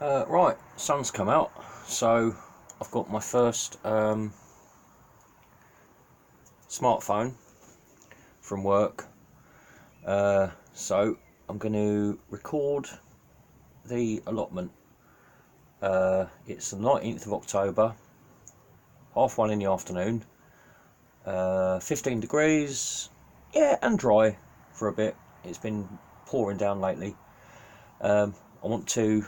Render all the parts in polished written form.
Right, sun's come out, so I've got my first smartphone from work. So I'm going to record the allotment. It's the 19th of October, 1:30 in the afternoon. 15 degrees, yeah, and dry for a bit. It's been pouring down lately. I want to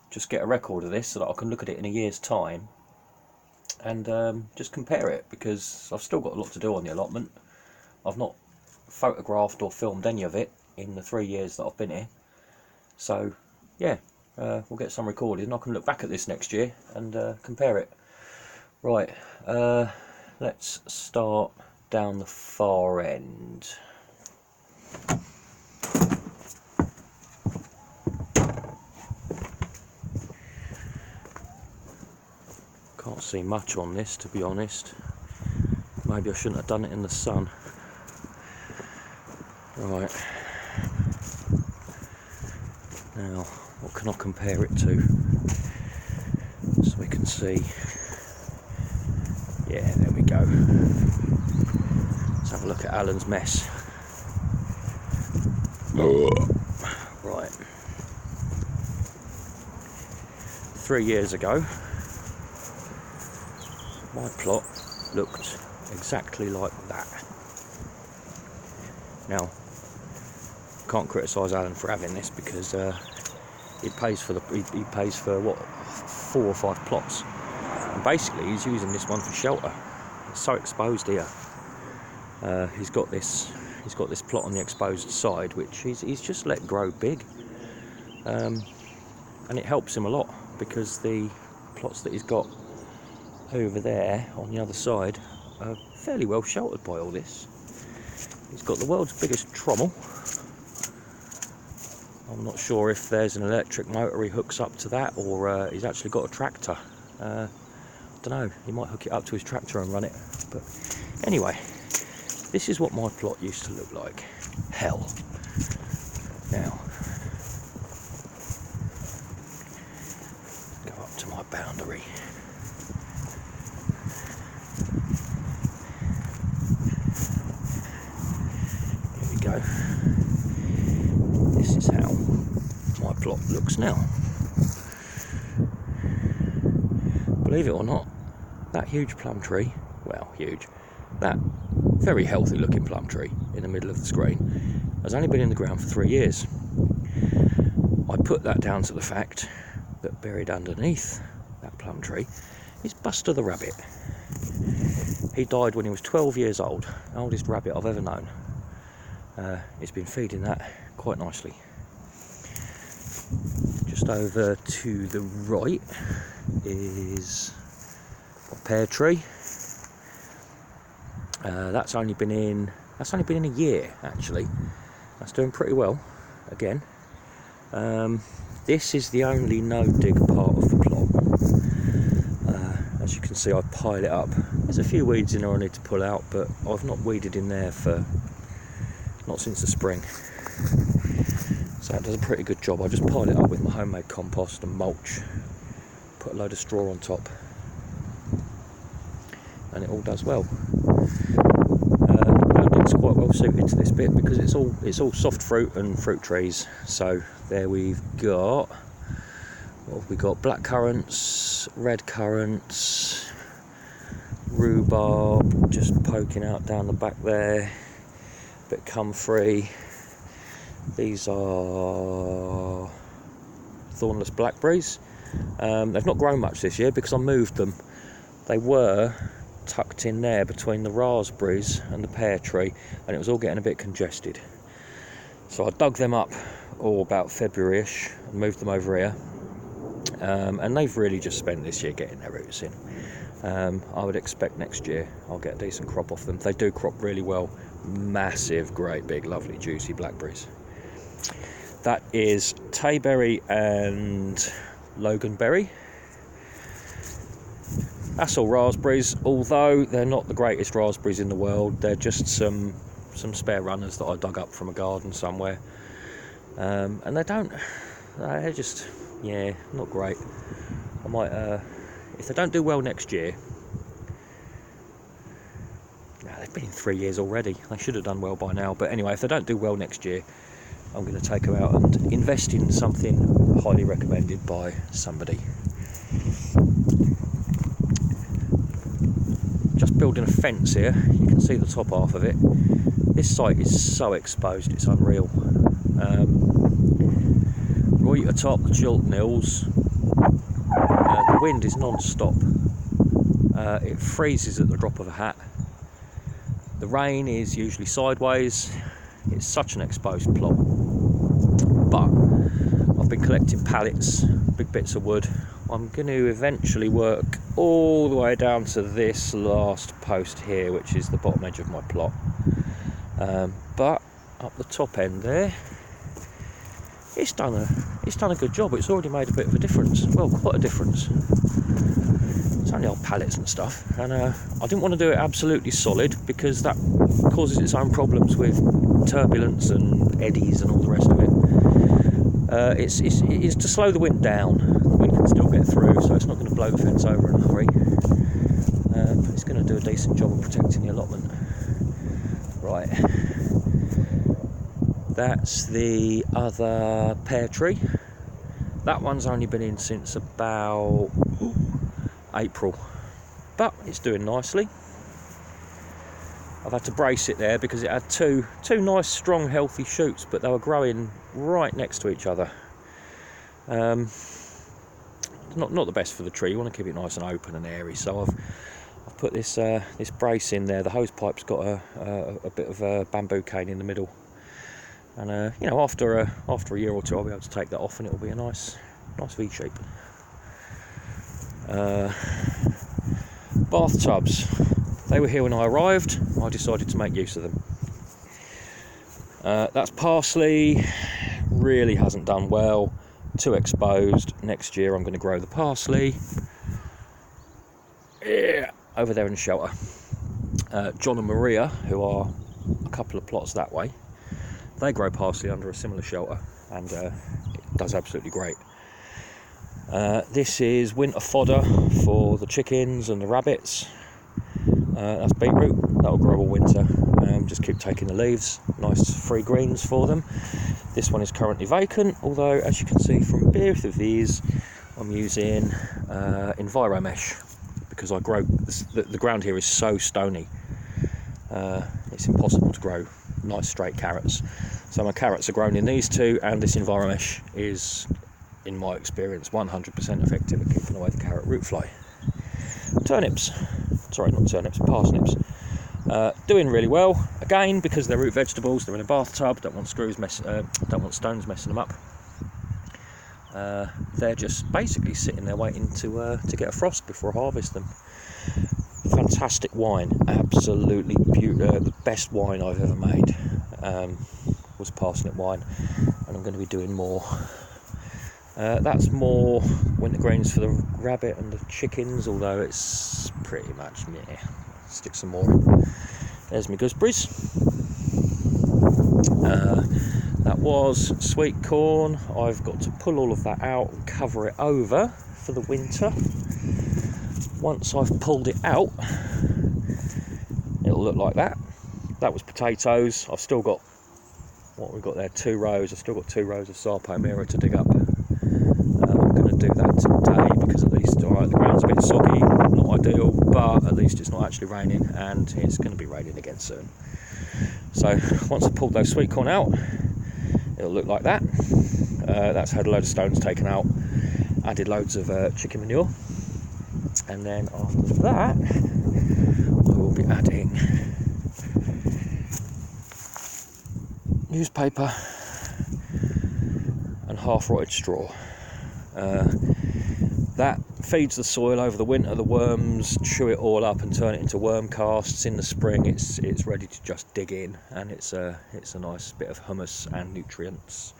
just get a record of this so that I can look at it in a year's time and just compare it, because I've still got a lot to do on the allotment. I've not photographed or filmed any of it in the 3 years that I've been here, so yeah, we'll get some recorded and I can look back at this next year and compare it. Right, let's start down the far end. Can't see much on this, to be honest. Maybe I shouldn't have done it in the sun. Right. Now, what can I compare it to? So we can see. Yeah, there we go. Let's have a look at Alan's mess. Right. 3 years ago, my plot looked exactly like that. Now, can't criticise Alan for having this, because he pays for what, 4 or 5 plots, and basically he's using this one for shelter. It's so exposed here. He's got this plot on the exposed side, which he's just let grow big, and it helps him a lot, because the plots that he's got over there on the other side are fairly well sheltered by all this. He's got the world's biggest trommel. I'm not sure if there's an electric motor he hooks up to that, or he's actually got a tractor. I don't know, he might hook it up to his tractor and run it. But anyway, this is what my plot used to look like. Hell. Now, go up to my boundary. Here we go. This is how my plot looks now. Believe it or not, that huge plum tree, well, huge, that very healthy looking plum tree in the middle of the screen has only been in the ground for 3 years. I put that down to the fact that buried underneath that plum tree is Buster the rabbit. He died when he was 12 years old, the oldest rabbit I've ever known. He's been feeding that quite nicely. Just over to the right is a pear tree. That's only been in a year, actually. That's doing pretty well again. This is the only no-dig part of the plot. As you can see, I pile it up. There's a few weeds in there I need to pull out, but I've not weeded in there not since the spring. So that does a pretty good job. I just pile it up with my homemade compost and mulch, put a load of straw on top, and it all does well. It's quite well suited to this bit, because it's all soft fruit and fruit trees. So there we've got, what have we got? Black currants, red currants, rhubarb just poking out down the back there, bit comfrey. These are thornless blackberries. They've not grown much this year because I moved them. They were tucked in there between the raspberries and the pear tree, and it was all getting a bit congested. So I dug them up about February-ish and moved them over here. And they've really just spent this year getting their roots in. I would expect next year I'll get a decent crop off them. They do crop really well. Massive, great, big, lovely, juicy blackberries. That is Tayberry and Loganberry. That's all raspberries, although they're not the greatest raspberries in the world. They're just some spare runners that I dug up from a garden somewhere. And they're just Yeah, not great. I might, if they don't do well next year, they've been in 3 years already. They should have done well by now. But anyway, if they don't do well next year, I'm going to take them out and invest in something highly recommended by somebody. Just building a fence here. You can see the top half of it. This site is so exposed, it's unreal. Right atop the Chiltern Hills, the wind is non-stop. It freezes at the drop of a hat. The rain is usually sideways. It's such an exposed plot. But I've been collecting pallets, big bits of wood. I'm going to eventually work all the way down to this last post here, which is the bottom edge of my plot. But up the top end there, it's done a good job. It's already made a bit of a difference. Well, quite a difference. It's only old pallets and stuff, and I didn't want to do it absolutely solid because that causes its own problems with turbulence and eddies and all the rest of it. It's to slow the wind down. The wind can still get through, so it's not going to blow the fence over in a hurry. It's going to do a decent job of protecting the allotment. Right, that's the other pear tree. That one's only been in since about April, but it's doing nicely. I've had to brace it there because it had two nice, strong, healthy shoots, but they were growing right next to each other. Not the best for the tree. You want to keep it nice and open and airy. So I've put this brace in there. The hose pipe's got a bit of a bamboo cane in the middle, and after a year or two, I'll be able to take that off, and it'll be a nice V shape. Bathtubs. They were here when I arrived. I decided to make use of them. That's parsley. Really hasn't done well. Too exposed. Next year I'm going to grow the parsley. Yeah, over there in the shelter. John and Maria, who are a couple of plots that way, they grow parsley under a similar shelter, and it does absolutely great. This is winter fodder for the chickens and the rabbits. That's beetroot. That'll grow all winter. Just keep taking the leaves. Nice free greens for them. This one is currently vacant, although as you can see from both of these, I'm using Enviromesh because I grow the ground here is so stony. It's impossible to grow nice straight carrots. So my carrots are grown in these two, and this Enviromesh is, in my experience, 100% effective at keeping away the carrot root fly. Turnips. Sorry, not turnips, parsnips. Doing really well. Again, because they're root vegetables, they're in a bathtub. Don't want stones messing them up. They're just basically sitting there waiting to get a frost before I harvest them. Fantastic wine, absolutely beautiful. The best wine I've ever made was parsnip wine, and I'm going to be doing more. That's more winter greens for the rabbit and the chickens, although it's pretty much meh. Stick some more in. There's my gooseberries. That was sweet corn. I've got to pull all of that out and cover it over for the winter. Once I've pulled it out, it'll look like that. That was potatoes. I've still got, what we've got there, 2 rows. I've still got 2 rows of Sarpomera to dig up. I'm going to do that today because at least, alright, the ground's a bit soggy, not ideal, but at least it's not actually raining, and it's going to be raining again soon. So once I've pulled those sweet corn out, it'll look like that. That's had a load of stones taken out, added loads of chicken manure, and then after that I will be adding newspaper and half rotted straw. That feeds the soil over the winter. The worms chew it all up and turn it into worm casts. In the spring it's ready to just dig in, and it's a nice bit of humus and nutrients.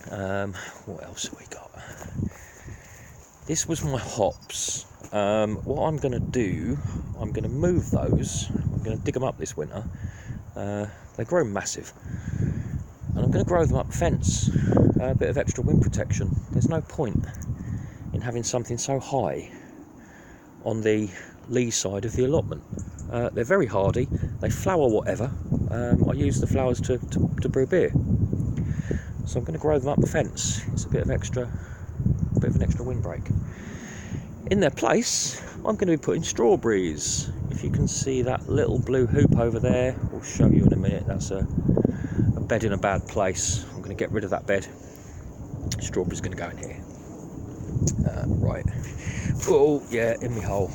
What else have we got? This was my hops. What I'm going to do, I'm going to move those. I'm going to dig them up this winter. They grow massive, and I'm I'm going to grow them up the fence, a bit of extra wind protection. There's no point in having something so high on the lee side of the allotment. They're very hardy, they flower whatever. I use the flowers to brew beer. So I'm going to grow them up the fence. It's a bit of an extra windbreak. In their place, I'm going to be putting strawberries. If you can see that little blue hoop over there, I'll show you in a minute. That's a bed in a bad place. I'm going to get rid of that bed. Strawberries going to go in here. Right. Oh yeah, in my hole.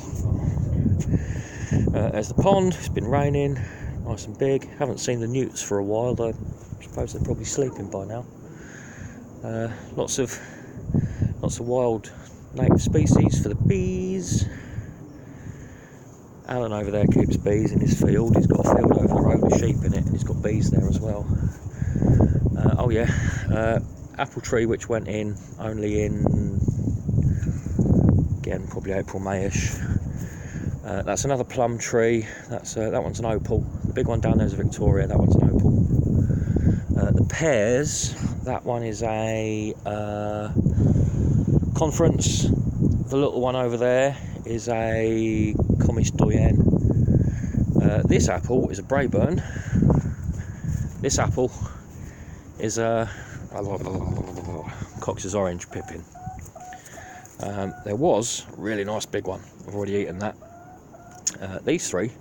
There's the pond. It's been raining, nice and big. Haven't seen the newts for a while, though. I suppose they're probably sleeping by now. Lots of wild native species for the bees. Alan over there keeps bees in his field. He's got a field over the road with sheep in it, and he's got bees there as well. Oh yeah, apple tree which went in only in, again, probably April, Mayish. That's another plum tree. That one's an opal. The big one down there is a Victoria. That one's an opal. The pears. That one is a conference. The little one over there is a Comish Doyen. This apple is a Brayburn. This apple is a Cox's Orange Pippin. There was a really nice big one. I've already eaten that. These three,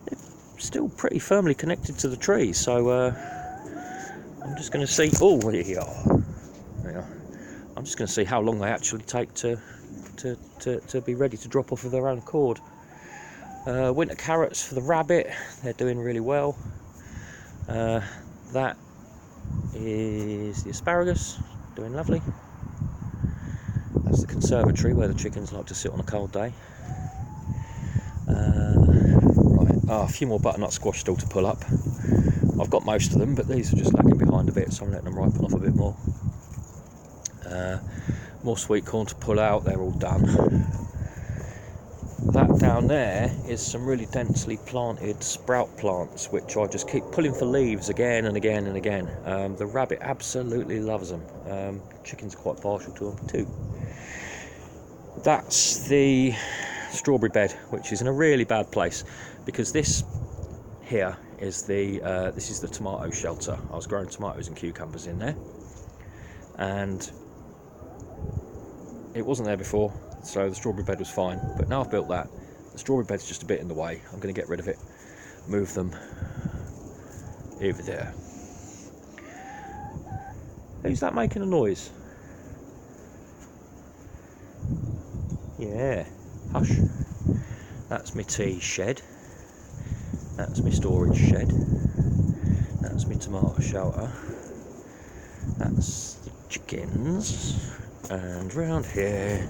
they're still pretty firmly connected to the tree, so I'm just going to see. Oh, there you are. I'm just going to see how long they actually take to be ready to drop off of their own accord. Winter carrots for the rabbit. They're doing really well. That is the asparagus, doing lovely. That's the conservatory where the chickens like to sit on a cold day. Right, a few more butternut squash still to pull up. I've got most of them, but these are just lagging behind a bit, so I'm letting them ripen off a bit more. More sweet corn to pull out, they're all done. That down there is some really densely planted sprout plants, which I just keep pulling for leaves again and again and again. The rabbit absolutely loves them. Chickens are quite partial to them too. That's the strawberry bed, which is in a really bad place, because this here is this is the tomato shelter. I was growing tomatoes and cucumbers in there, and it wasn't there before, so the strawberry bed was fine. But now I've built that, the strawberry bed's just a bit in the way. I'm going to get rid of it, move them over there. Who's that making a noise? Yeah, hush. That's my tea shed. That's my storage shed. That's my tomato shelter. That's the chickens. And round here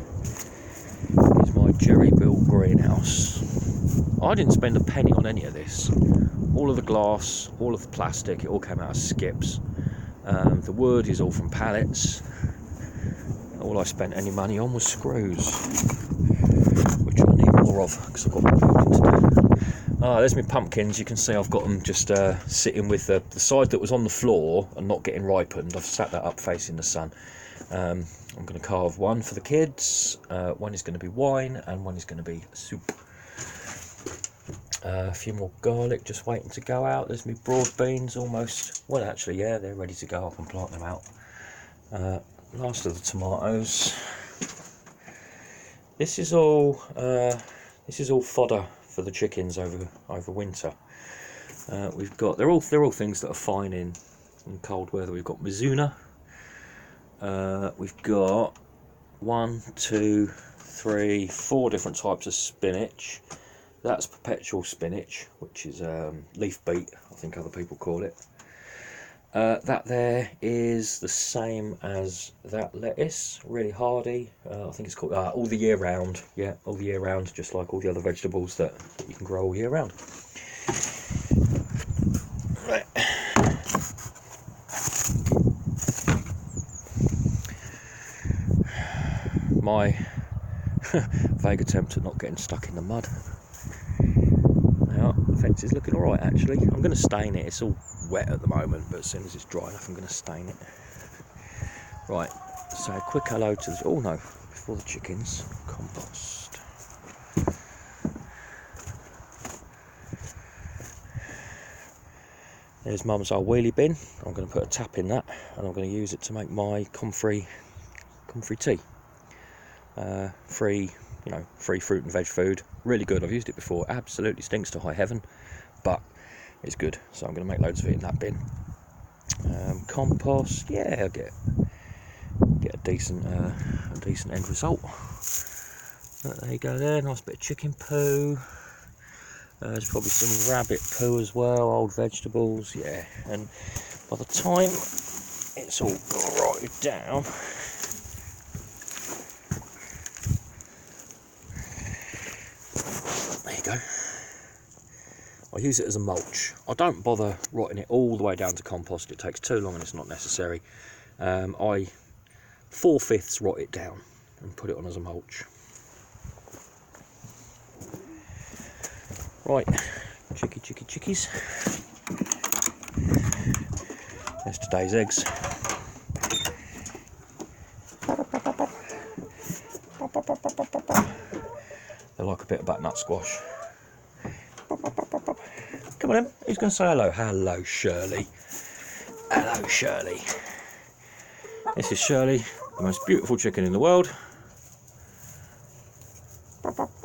is my Jerry built greenhouse. I didn't spend a penny on any of this. All of the glass, all of the plastic, it all came out of skips. The wood is all from pallets. All I spent any money on was screws, which I need more of because I've got more building to do. There's my pumpkins. You can see I've got them just sitting with the side that was on the floor and not getting ripened. I've sat that up facing the sun. I'm going to carve one for the kids. One is going to be wine and one is going to be soup. A few more garlic just waiting to go out. There's my broad beans almost. Well, actually, yeah, they're ready to go. I can plant them out. Last of the tomatoes. This is all fodder for the chickens over winter. We've got they're all things that are fine in cold weather. We've got Mizuna. We've got 1, 2, 3, 4 different types of spinach. That's perpetual spinach, which is leaf beet, I think other people call it. That there is the same as that lettuce, really hardy. I think it's called all the year round. Yeah, all the year round, just like all the other vegetables that you can grow all year round. Right. My vague attempt at not getting stuck in the mud. Now, the fence is looking alright actually. I'm going to stain it. It's all wet at the moment, but as soon as it's dry enough I'm going to stain it. Right, so a quick hello to the, oh no, before the chickens, compost. There's Mum's old wheelie bin. I'm going to put a tap in that and I'm going to use it to make my comfrey tea. Free fruit and veg food. Really good. I've used it before. Absolutely stinks to high heaven, but it's good. So I'm going to make loads of it in that bin. Compost, yeah, I'll get a decent end result. But there you go there. Nice bit of chicken poo. There's probably some rabbit poo as well, old vegetables, yeah. And by the time it's all rotted down, there you go. I use it as a mulch. I don't bother rotting it all the way down to compost. It takes too long and it's not necessary. I 4/5 rot it down and put it on as a mulch. Right, chickies. There's today's eggs. They like a bit of butternut squash. Come on in, who's going to say hello? Hello, Shirley. Hello, Shirley. This is Shirley, the most beautiful chicken in the world.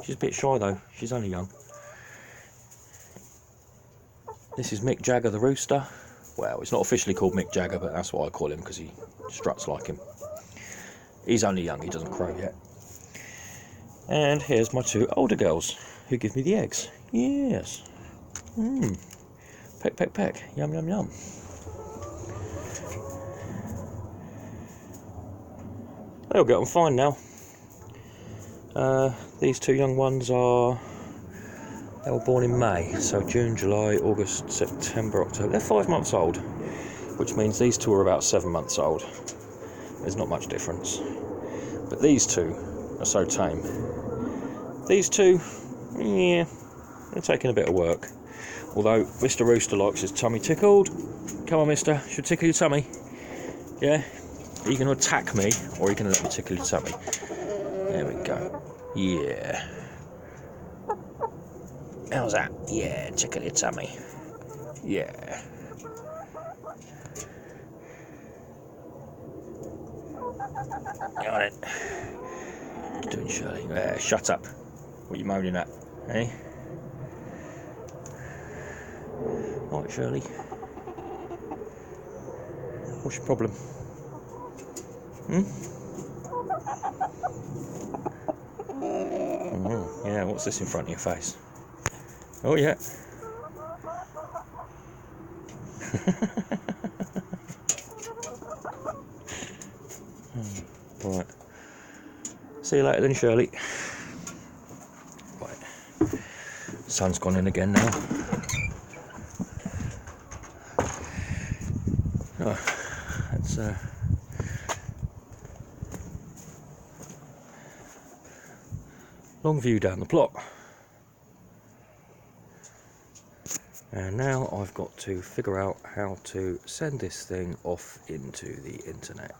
She's a bit shy though, she's only young. This is Mick Jagger the rooster. Well, it's not officially called Mick Jagger, but that's what I call him because he struts like him. He's only young, he doesn't crow yet. And here's my two older girls who give me the eggs. Yes. Peck, peck, peck. Yum, yum, yum. They'll get on fine now. These two young ones they were born in May, so June, July, August, September, October. They're 5 months old, which means these two are about 7 months old. There's not much difference. But these two are so tame. These two, yeah, they're taking a bit of work. Although Mr. Rooster likes his tummy tickled. Come on, mister, should I tickle your tummy? Yeah? Are you going to attack me, or are you going to let me tickle your tummy? There we go. Yeah. How's that? Yeah, tickle your tummy. Yeah. Got it. What you doing, Shirley? Shut up. What are you moaning at? Eh? Right, Shirley. What's your problem? Oh, yeah, what's this in front of your face? Oh, yeah. Right. See you later then, Shirley. Right. Sun's gone in again now. Oh, that's long view down the plot. And now I've got to figure out how to send this thing off into the internet.